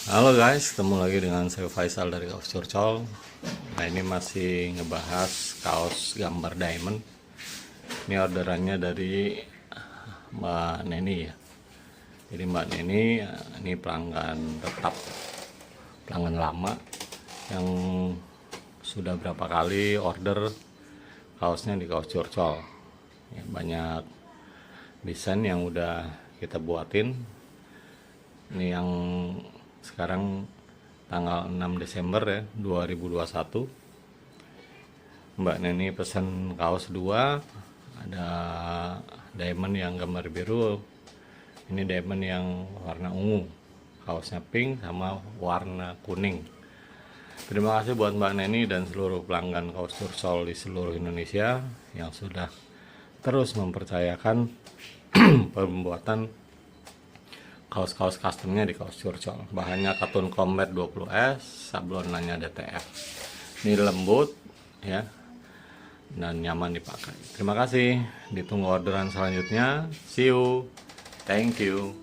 Halo guys, ketemu lagi dengan saya Faisal dari Kaos Curcol. Nah ini masih ngebahas kaos gambar diamond. Ini orderannya dari Mbak Neni ya. Jadi Mbak Neni ini pelanggan tetap, pelanggan lama yang sudah berapa kali order kaosnya di Kaos Curcol. Ya, banyak desain yang udah kita buatin. Ini yang sekarang tanggal 6 Desember ya 2021. Mbak Neni pesan kaos 2, ada diamond yang gambar biru, ini diamond yang warna ungu, kaosnya pink sama warna kuning. Terima kasih buat Mbak Neni dan seluruh pelanggan Kaos Curcol di seluruh Indonesia yang sudah terus mempercayakan pembuatan kaos-kaos customnya di Kaos Curcol. Bahannya katun combat 20S, sablonannya DTF. Ini lembut ya dan nyaman dipakai. Terima kasih, ditunggu orderan selanjutnya. See you, thank you.